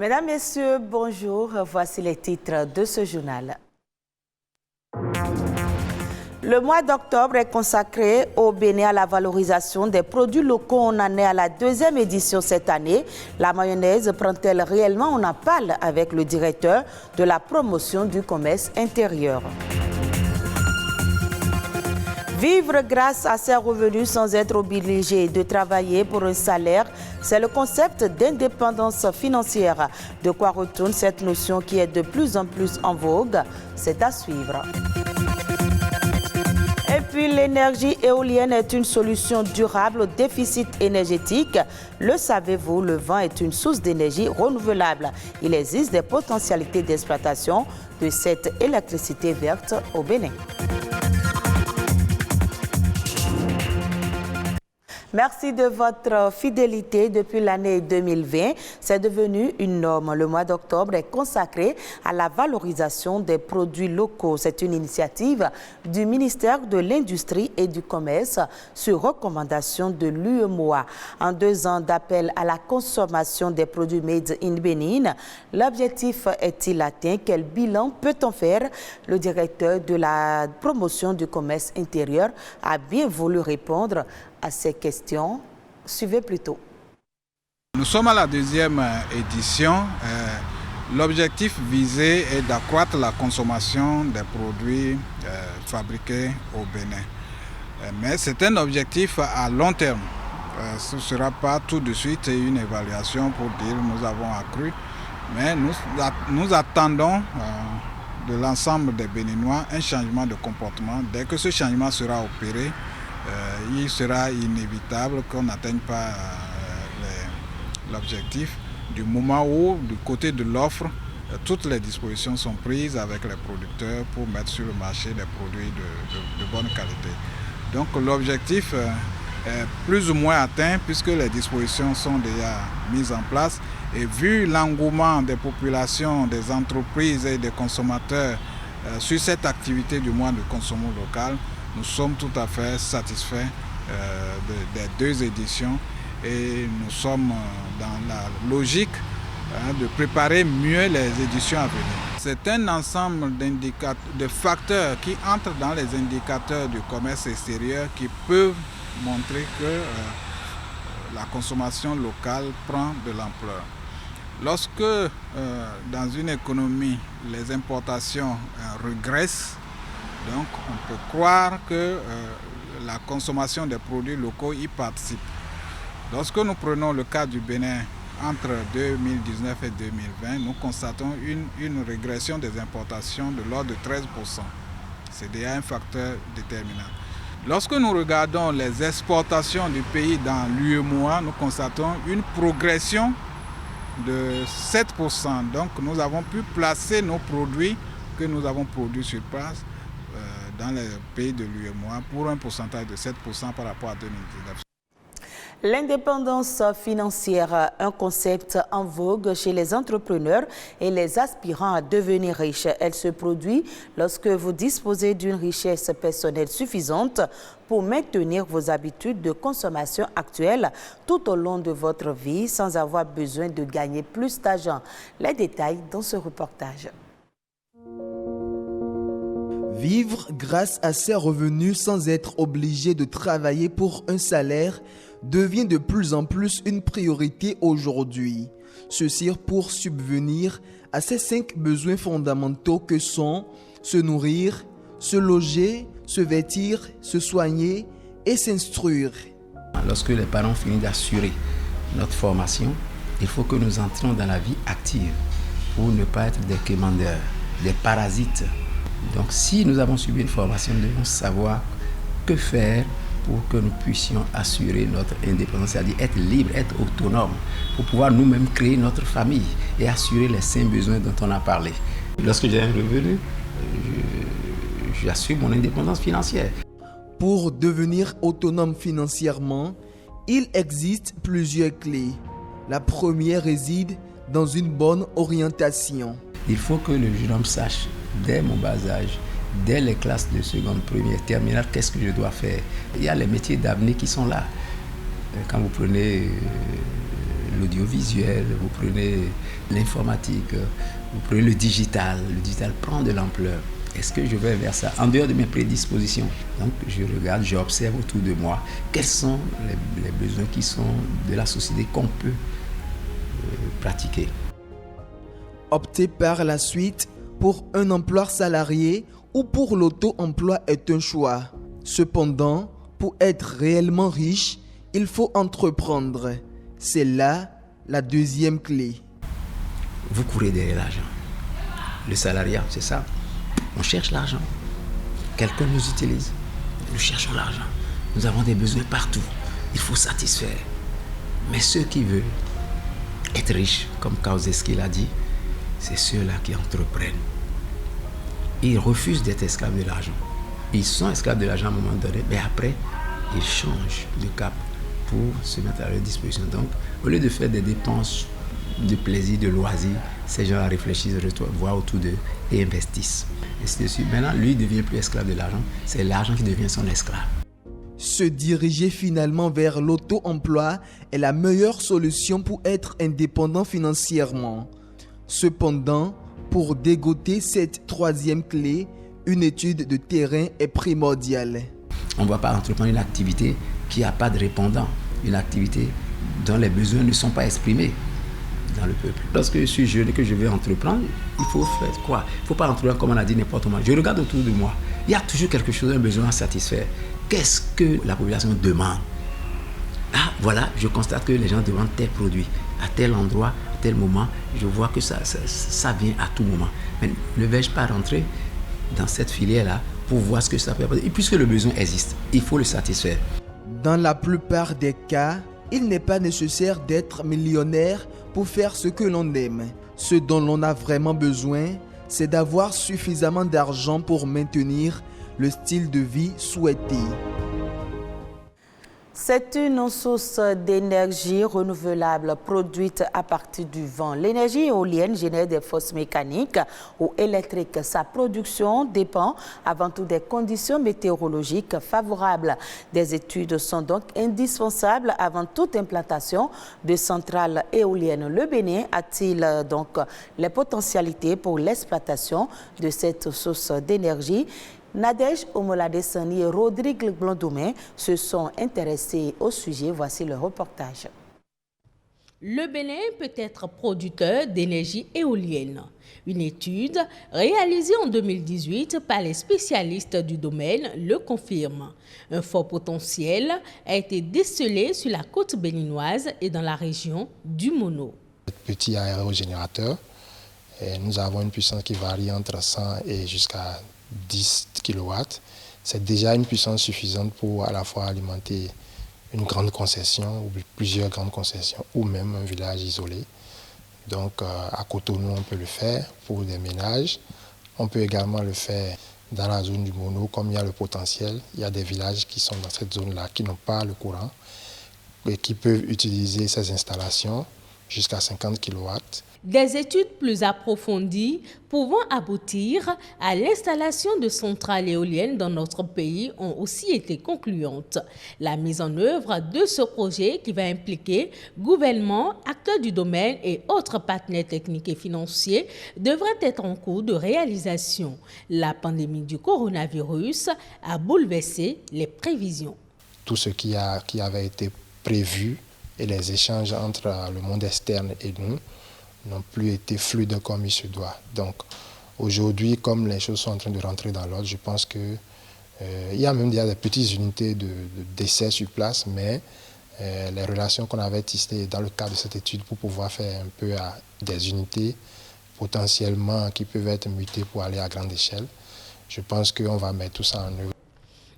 Mesdames, Messieurs, bonjour. Voici les titres de ce journal. Le mois d'octobre est consacré au Bénin à la valorisation des produits locaux. On en est à la deuxième édition cette année. La mayonnaise prend-elle réellement? On en parle avec le directeur de la promotion du commerce intérieur. Vivre grâce à ses revenus sans être obligé de travailler pour un salaire, c'est le concept d'indépendance financière. De quoi retourne cette notion qui est de plus en plus en vogue? C'est à suivre. Et puis l'énergie éolienne est une solution durable au déficit énergétique. Le savez-vous, le vent est une source d'énergie renouvelable. Il existe des potentialités d'exploitation de cette électricité verte au Bénin. Merci de votre fidélité depuis l'année 2020. C'est devenu une norme. Le mois d'octobre est consacré à la valorisation des produits locaux. C'est une initiative du ministère de l'Industrie et du Commerce sur recommandation de l'UEMOA. En 2 ans d'appel à la consommation des produits made in Bénin, l'objectif est-il atteint? Quel bilan peut-on faire? Le directeur de la promotion du commerce intérieur a bien voulu répondre à ces questions. Suivez plutôt. Nous sommes à la deuxième édition. L'objectif visé est d'accroître la consommation des produits fabriqués au Bénin. Mais c'est un objectif à long terme. Ce ne sera pas tout de suite une évaluation pour dire nous avons accru. Mais nous attendons de l'ensemble des Béninois un changement de comportement. Dès que ce changement sera opéré, il sera inévitable qu'on n'atteigne pas l'objectif du moment où, du côté de l'offre, toutes les dispositions sont prises avec les producteurs pour mettre sur le marché des produits de bonne qualité. Donc l'objectif est plus ou moins atteint puisque les dispositions sont déjà mises en place et vu l'engouement des populations, des entreprises et des consommateurs sur cette activité du mois de consommation local, nous sommes tout à fait satisfaits des 2 éditions et nous sommes dans la logique de préparer mieux les éditions à venir. C'est un ensemble de facteurs qui entrent dans les indicateurs du commerce extérieur qui peuvent montrer que la consommation locale prend de l'ampleur. Lorsque dans une économie les importations régressent, donc on peut croire que la consommation des produits locaux y participe. Lorsque nous prenons le cas du Bénin entre 2019 et 2020, nous constatons une régression des importations de l'ordre de 13%. C'est déjà un facteur déterminant. Lorsque nous regardons les exportations du pays dans l'UEMOA, nous constatons une progression de 7%. Donc nous avons pu placer nos produits que nous avons produits sur place dans les pays de l'UEMOA pour un pourcentage de 7% par rapport à 2019. L'indépendance financière, un concept en vogue chez les entrepreneurs et les aspirants à devenir riches. Elle se produit lorsque vous disposez d'une richesse personnelle suffisante pour maintenir vos habitudes de consommation actuelles tout au long de votre vie sans avoir besoin de gagner plus d'argent. Les détails dans ce reportage. Vivre grâce à ses revenus sans être obligé de travailler pour un salaire devient de plus en plus une priorité aujourd'hui. Ceci pour subvenir à ces 5 besoins fondamentaux que sont se nourrir, se loger, se vêtir, se soigner et s'instruire. Lorsque les parents finissent d'assurer notre formation, il faut que nous entrions dans la vie active pour ne pas être des quémandeurs, des parasites. Donc si nous avons suivi une formation, nous devons savoir que faire pour que nous puissions assurer notre indépendance, c'est-à-dire être libre, être autonome, pour pouvoir nous-mêmes créer notre famille et assurer les 5 besoins dont on a parlé. Lorsque j'ai un revenu, j'assure mon indépendance financière. Pour devenir autonome financièrement, il existe plusieurs clés. La première réside dans une bonne orientation. Il faut que le jeune homme sache, dès mon bas âge, dès les classes de seconde, première, terminale, qu'est-ce que je dois faire. Il y a les métiers d'avenir qui sont là. Quand vous prenez l'audiovisuel, vous prenez l'informatique, vous prenez le digital prend de l'ampleur. Est-ce que je vais vers ça en dehors de mes prédispositions? Donc je regarde, j'observe autour de moi quels sont les besoins qui sont de la société qu'on peut pratiquer. Opter par la suite pour un emploi salarié ou pour l'auto-emploi est un choix. Cependant, pour être réellement riche, il faut entreprendre. C'est là la deuxième clé. Vous courez derrière l'argent. Le salariat, c'est ça. On cherche l'argent. Quelqu'un nous utilise. Nous cherchons l'argent. Nous avons des besoins partout. Il faut satisfaire. Mais ceux qui veulent être riches, comme Kauzeski l'a dit, c'est ceux-là qui entreprennent. Ils refusent d'être esclaves de l'argent. Ils sont esclaves de l'argent à un moment donné, mais après, ils changent de cap pour se mettre à leur disposition. Donc, au lieu de faire des dépenses de plaisir, de loisirs, ces gens-là réfléchissent, voient autour d'eux et investissent. Et c'est dessus. Maintenant, lui, il ne devient plus esclave de l'argent. C'est l'argent qui devient son esclave. Se diriger finalement vers l'auto-emploi est la meilleure solution pour être indépendant financièrement. Cependant, pour dégoter cette troisième clé, une étude de terrain est primordiale. On ne va pas entreprendre une activité qui n'a pas de répondant, une activité dont les besoins ne sont pas exprimés dans le peuple. Lorsque je suis jeune et que je vais entreprendre, il faut faire quoi? Il ne faut pas entreprendre comme on a dit n'importe comment. Je regarde autour de moi, il y a toujours quelque chose, un besoin à satisfaire. Qu'est-ce que la population demande? Ah, voilà, je constate que les gens demandent tel produit, à tel endroit, à tel moment. Je vois que ça vient à tout moment. Mais ne vais-je pas rentrer dans cette filière-là pour voir ce que ça peut apporter? Et puisque le besoin existe, il faut le satisfaire. Dans la plupart des cas, il n'est pas nécessaire d'être millionnaire pour faire ce que l'on aime. Ce dont l'on a vraiment besoin, c'est d'avoir suffisamment d'argent pour maintenir le style de vie souhaité. C'est une source d'énergie renouvelable produite à partir du vent. L'énergie éolienne génère des forces mécaniques ou électriques. Sa production dépend avant tout des conditions météorologiques favorables. Des études sont donc indispensables avant toute implantation de centrales éoliennes. Le Bénin a-t-il donc les potentialités pour l'exploitation de cette source d'énergie? Nadège Omoladesani et Rodrigue Blondomain se sont intéressés au sujet. Voici le reportage. Le Bénin peut être producteur d'énergie éolienne. Une étude réalisée en 2018 par les spécialistes du domaine le confirme. Un fort potentiel a été décelé sur la côte béninoise et dans la région du Mono. Petit aérogénérateur, nous avons une puissance qui varie entre 100 et jusqu'à 10 kW, c'est déjà une puissance suffisante pour à la fois alimenter une grande concession ou plusieurs grandes concessions ou même un village isolé. Donc à Cotonou, on peut le faire pour des ménages. On peut également le faire dans la zone du Mono, comme il y a le potentiel. Il y a des villages qui sont dans cette zone-là qui n'ont pas le courant et qui peuvent utiliser ces installations jusqu'à 50 kW. Des études plus approfondies pouvant aboutir à l'installation de centrales éoliennes dans notre pays ont aussi été concluantes. La mise en œuvre de ce projet qui va impliquer gouvernement, acteurs du domaine et autres partenaires techniques et financiers devrait être en cours de réalisation. La pandémie du coronavirus a bouleversé les prévisions. Tout ce qui avait été prévu et les échanges entre le monde externe et nous n'ont plus été fluides comme il se doit. Donc aujourd'hui, comme les choses sont en train de rentrer dans l'ordre, je pense qu'il y a même déjà des petites unités d'essais sur place, mais les relations qu'on avait tissées dans le cadre de cette étude pour pouvoir faire un peu des unités potentiellement qui peuvent être mutées pour aller à grande échelle, je pense qu'on va mettre tout ça en œuvre.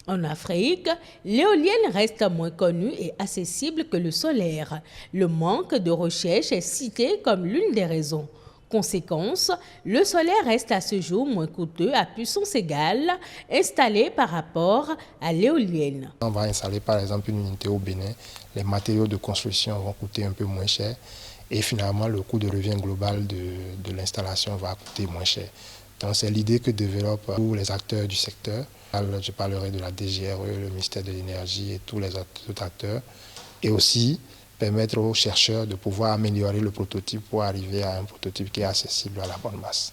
En Afrique, l'éolienne reste moins connue et accessible que le solaire. Le manque de recherche est cité comme l'une des raisons. Conséquence, le solaire reste à ce jour moins coûteux à puissance égale installé par rapport à l'éolienne. On va installer par exemple une unité au Bénin, les matériaux de construction vont coûter un peu moins cher et finalement le coût de revient global de l'installation va coûter moins cher. Donc c'est l'idée que développent tous les acteurs du secteur. Je parlerai de la DGRE, le ministère de l'Énergie et tous les autres acteurs. Et aussi permettre aux chercheurs de pouvoir améliorer le prototype pour arriver à un prototype qui est accessible à la bonne masse.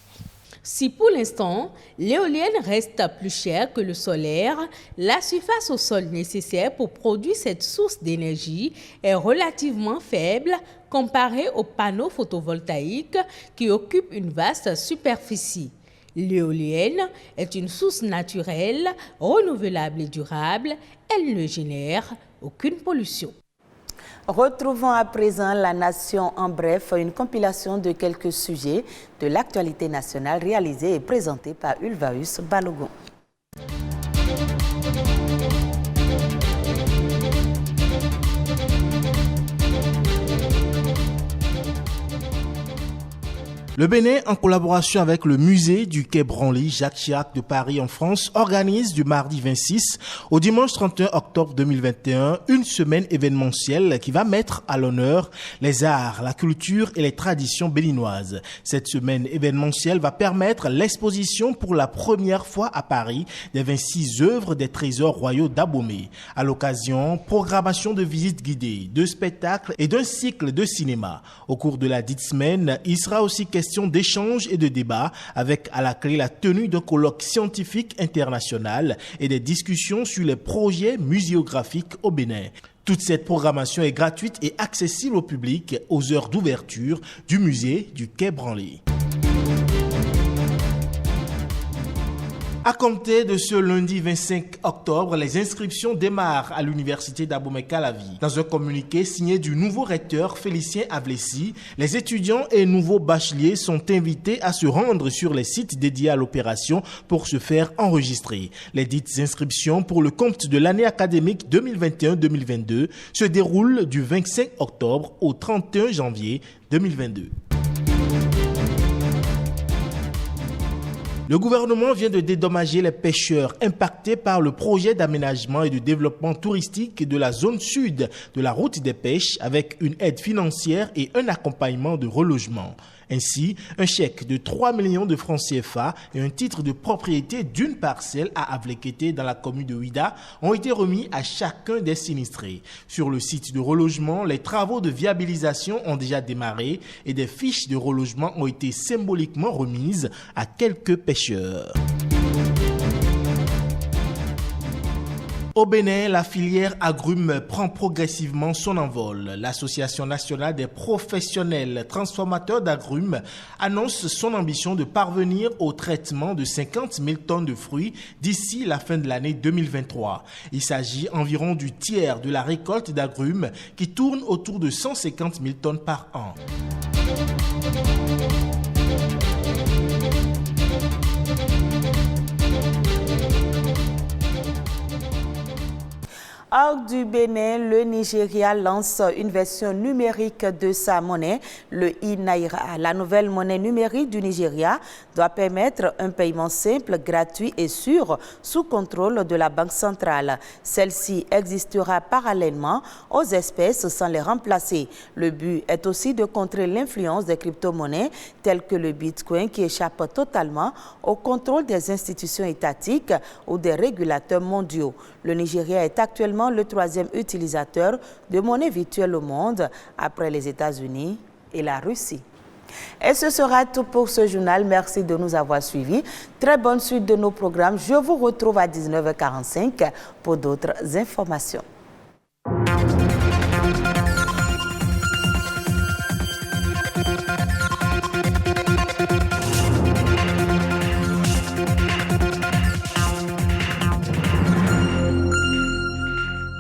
Si pour l'instant, l'éolienne reste plus chère que le solaire, la surface au sol nécessaire pour produire cette source d'énergie est relativement faible comparée aux panneaux photovoltaïques qui occupent une vaste superficie. L'éolienne est une source naturelle, renouvelable et durable. Elle ne génère aucune pollution. Retrouvons à présent la Nation en bref, une compilation de quelques sujets de l'actualité nationale réalisée et présentée par Ulvaeus Balogun. Le Bénin, en collaboration avec le musée du Quai Branly Jacques Chirac de Paris en France, organise du mardi 26 au dimanche 31 octobre 2021 une semaine événementielle qui va mettre à l'honneur les arts, la culture et les traditions béninoises. Cette semaine événementielle va permettre l'exposition pour la première fois à Paris des 26 œuvres des trésors royaux d'Abomey. À l'occasion, programmation de visites guidées, de spectacles et d'un cycle de cinéma. Au cours de la dite semaine, il sera aussi question d'échanges et de débats avec à la clé la tenue d'un colloque scientifique international et des discussions sur les projets muséographiques au Bénin. Toute cette programmation est gratuite et accessible au public aux heures d'ouverture du musée du Quai Branly. À compter de ce lundi 25 octobre, les inscriptions démarrent à l'université d'Abomey-Calavi. Dans un communiqué signé du nouveau recteur Félicien Avlessi, les étudiants et nouveaux bacheliers sont invités à se rendre sur les sites dédiés à l'opération pour se faire enregistrer. Les dites inscriptions pour le compte de l'année académique 2021-2022 se déroulent du 25 octobre au 31 janvier 2022. Le gouvernement vient de dédommager les pêcheurs impactés par le projet d'aménagement et de développement touristique de la zone sud de la route des pêches avec une aide financière et un accompagnement de relogement. Ainsi, un chèque de 3 millions de francs CFA et un titre de propriété d'une parcelle à Avlekété dans la commune de Ouida ont été remis à chacun des sinistrés. Sur le site de relogement, les travaux de viabilisation ont déjà démarré et des fiches de relogement ont été symboliquement remises à quelques pêcheurs. Au Bénin, la filière agrumes prend progressivement son envol. L'Association nationale des professionnels transformateurs d'agrumes annonce son ambition de parvenir au traitement de 50 000 tonnes de fruits d'ici la fin de l'année 2023. Il s'agit environ du tiers de la récolte d'agrumes qui tourne autour de 150 000 tonnes par an. Hors du Bénin, le Nigeria lance une version numérique de sa monnaie, le e-Naira. La nouvelle monnaie numérique du Nigeria doit permettre un paiement simple, gratuit et sûr sous contrôle de la Banque centrale. Celle-ci existera parallèlement aux espèces sans les remplacer. Le but est aussi de contrer l'influence des crypto-monnaies telles que le Bitcoin qui échappe totalement au contrôle des institutions étatiques ou des régulateurs mondiaux. Le Nigeria est actuellement le troisième utilisateur de monnaie virtuelle au monde après les États-Unis et la Russie. Et ce sera tout pour ce journal. Merci de nous avoir suivis. Très bonne suite de nos programmes. Je vous retrouve à 19h45 pour d'autres informations.